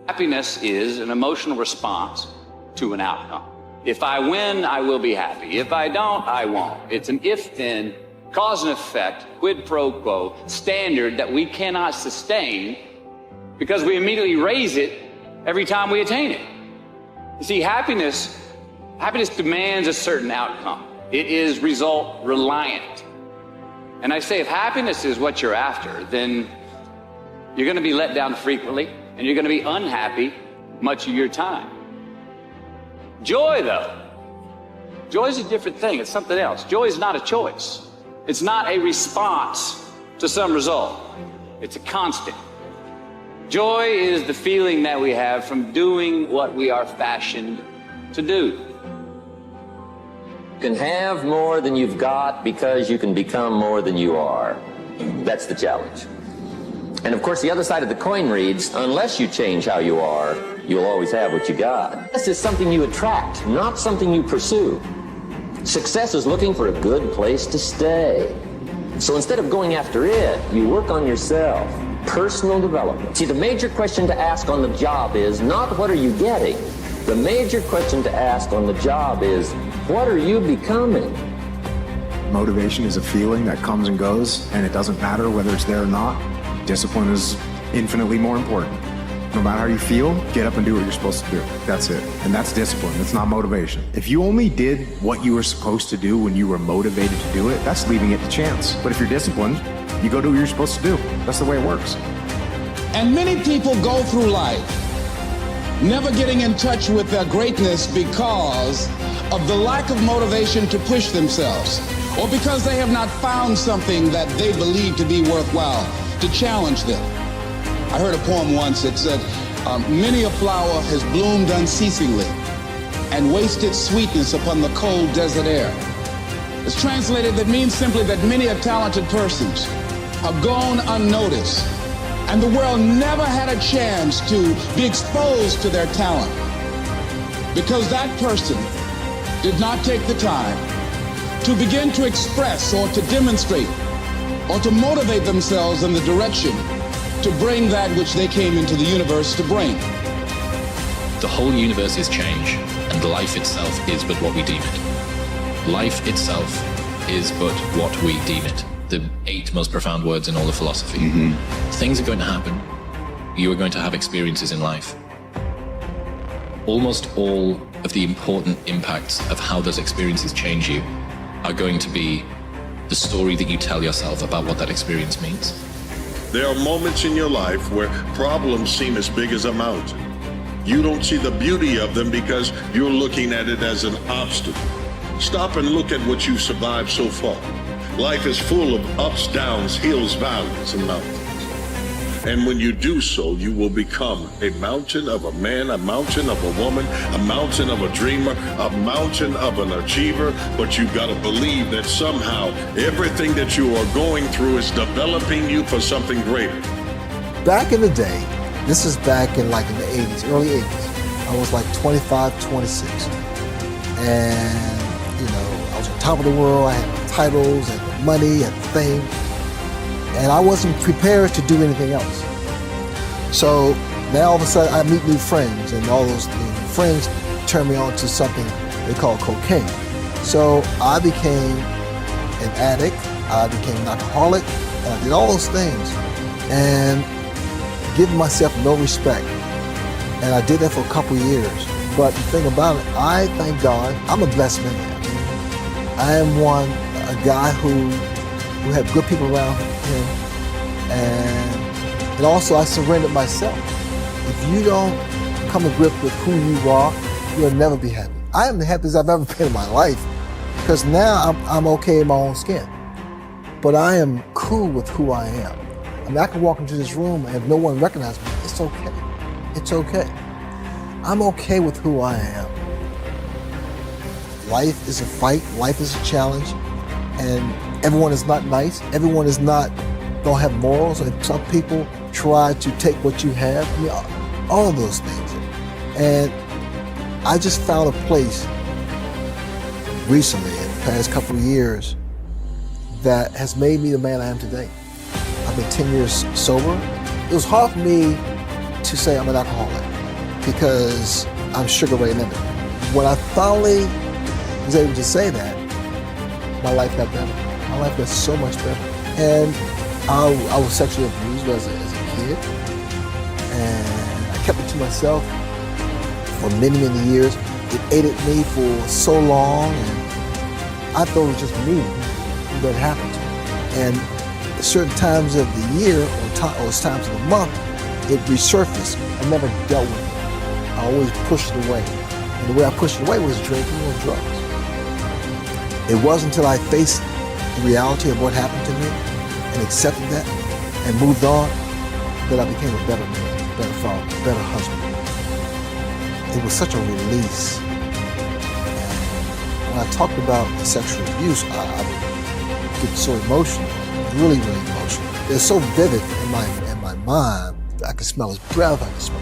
Happiness is an emotional response to an outcome. If I win, I will be happy. If I don't, I won't. It's an if-then, cause and effect, quid pro quo standard that we cannot sustain because we immediately raise it every time we attain it. You see, happiness demands a certain outcome. It is result reliant. And I say, if happiness is what you're after, then you're going to be let down frequently, and you're going to be unhappy much of your time. Joy, though, joy is a different thing. It's something else. Joy is not a choice. It's not a response to some result. It's a constant. Joy is the feeling that we have from doing what we are fashioned to do. You can have more than you've got because you can become more than you are. That's the challenge. And of course, the other side of the coin reads, unless you change how you are, you'll always have what you got. This is something you attract, not something you pursue. Success is looking for a good place to stay. So instead of going after it, you work on yourself. Personal development. See, the major question to ask on the job is not what are you getting? The major question to ask on the job is, what are you becoming? Motivation is a feeling that comes and goes, and it doesn't matter whether it's there or not. Discipline is infinitely more important. No matter how you feel, get up and do what you're supposed to do. That's it. And that's discipline. It's not motivation. If you only did what you were supposed to do when you were motivated to do it, that's leaving it to chance. But if you're disciplined, you go do what you're supposed to do. That's the way it works. And many people go through life never getting in touch with their greatness because of the lack of motivation to push themselves, or because they have not found something that they believe to be worthwhile to challenge them. I heard a poem once that said, many a flower has bloomed unceasingly and wasted sweetness upon the cold desert air. It's translated, that means simply that many a talented persons have gone unnoticed, and the world never had a chance to be exposed to their talent because that person did not take the time to begin to express or to demonstrate or to motivate themselves in the direction to bring that which they came into the universe to bring. The whole universe is change, and life itself is but what we deem it. Life itself is but what we deem it. The 8 most profound words in all of philosophy. Things are going to happen. You are going to have experiences in life. Almost all of the important impacts of how those experiences change you are going to be the story that you tell yourself about what that experience means. There are moments in your life where problems seem as big as a mountain. You don't see the beauty of them because you're looking at it as an obstacle. Stop and look at what you've survived so far. Life is full of ups, downs, hills, valleys, and mountains. And when you do so, you will become a mountain of a man, a mountain of a woman, a mountain of a dreamer, a mountain of an achiever. But you've got to believe that somehow everything that you are going through is developing you for something greater. Back in the day, this is back in like in the 80s, early 80s, I was like 25, 26. And, you know, I was on top of the world. I had titles and money and fame. And I wasn't prepared to do anything else. So now all of a sudden I meet new friends, and all those new friends turn me on to something they call cocaine. So I became an addict, I became an alcoholic, and I did all those things and giving myself no respect. And I did that for a couple of years. But the thing about it, I thank God, I'm a blessed man. I am a guy who had good people around him, and also I surrendered myself. If you don't come to grip with who you are, you'll never be happy. I am the happiest I've ever been in my life, because now I'm okay in my own skin. But I am cool with who I am. I mean, I can walk into this room and if no one recognizes me, it's okay. It's okay. I'm okay with who I am. Life is a fight, life is a challenge, and everyone is not nice. Everyone don't have morals, and some people try to take what you have. I mean, all of those things. And I just found a place recently, in the past couple of years, that has made me the man I am today. I've been 10 years sober. It was hard for me to say I'm an alcoholic. because I'm Sugar Ray Leonard. When I finally was able to say that, my life got better. My life got so much better. And I was sexually abused as a kid, and I kept it to myself for many, many years. It ate at me for so long, and I thought it was just me that happened to me. And at certain times of the year or times of the month, it resurfaced. I never dealt with it. I always pushed it away. And the way I pushed it away was drinking and drugs. It wasn't until I faced the reality of what happened to me and accepted that and moved on that I became a better man, better father, better husband. It was such a release. And when I talked about sexual abuse, I get so emotional, really, really emotional. It's so vivid in my mind. I could smell his breath, I could smell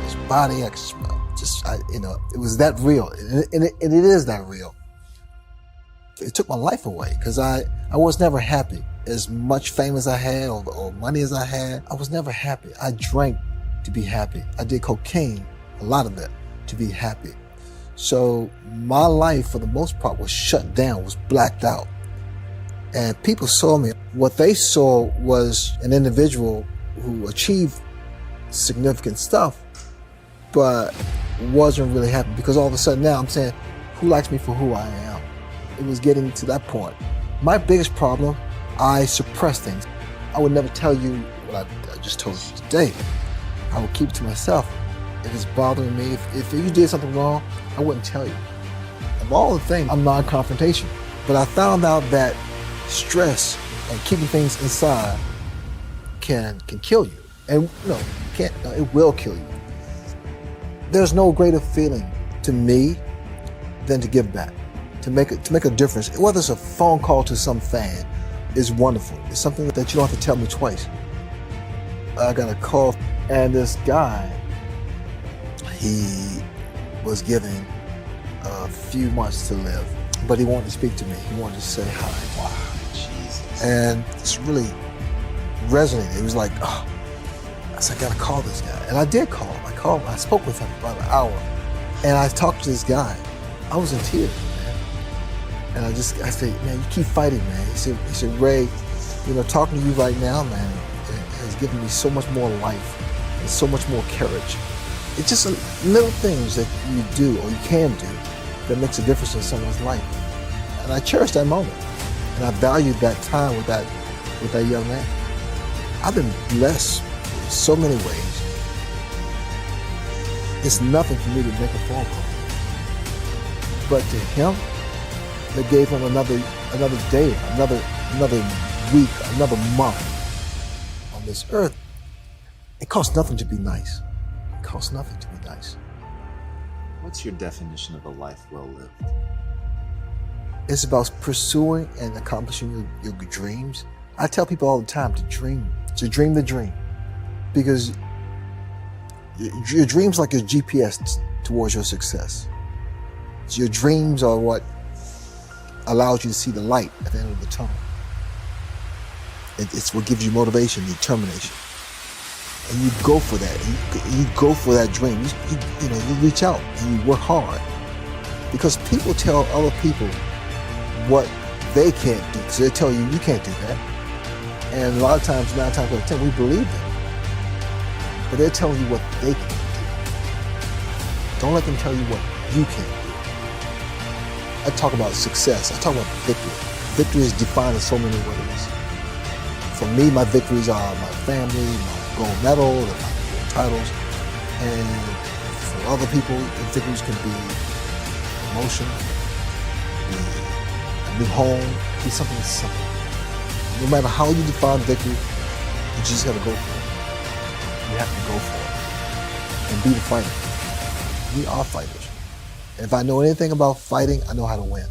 his body, I could smell it was that real, and it is that real. It took my life away because I was never happy. As much fame as I had or money as I had, I was never happy. I drank to be happy. I did cocaine, a lot of it, to be happy. So my life, for the most part, was shut down, was blacked out. And people saw me. What they saw was an individual who achieved significant stuff, but wasn't really happy, because all of a sudden now I'm saying, who likes me for who I am? It was getting to that point. My biggest problem, I suppress things. I would never tell you what I just told you today. I would keep it to myself. If it's bothering me, if you did something wrong, I wouldn't tell you. Of all the things, I'm non-confrontational. But I found out that stress and keeping things inside can kill you. And no, it will kill you. There's no greater feeling to me than to give back, to make a difference. Whether it's a phone call to some fan is wonderful. It's something that you don't have to tell me twice. I got a call, and this guy, he was given a few months to live, but he wanted to speak to me. He wanted to say hi. Wow, Jesus. And it's really resonated. It was like, oh, I said, I gotta call this guy. And I did call him. I spoke with him for about an hour. And I talked to this guy. I was in tears, man. And I said, man, you keep fighting, man. He said, Ray, talking to you right now, man, it has given me so much more life and so much more courage. It's just little things that you do or you can do that makes a difference in someone's life. And I cherish that moment. And I valued that time with that young man. I've been blessed in so many ways. It's nothing for me to make a phone call. But to him, that gave him another day, another week, another month on this earth. It costs nothing to be nice. It costs nothing to be nice. What's your definition of a life well lived? It's about pursuing and accomplishing your dreams. I tell people all the time to dream the dream. Because your dreams are like your GPS towards your success. So your dreams are what allows you to see the light at the end of the tunnel. It's what gives you motivation, determination. And you go for that. You go for that dream. You reach out and you work hard. Because people tell other people what they can't do. So they tell you, you can't do that. And a lot of times, 9 times out of 10, we believe them. But they're telling you what they can't do. Don't let them tell you what you can't do. I talk about success. I talk about victory. Victory is defined in so many ways. For me, my victories are my family, my gold medal, and my titles. And for other people, the victories can be emotion, a new home, be something simple. No matter how you define victory, you just gotta go for it. You have to go for it and be the fighter. We are fighters. And if I know anything about fighting, I know how to win.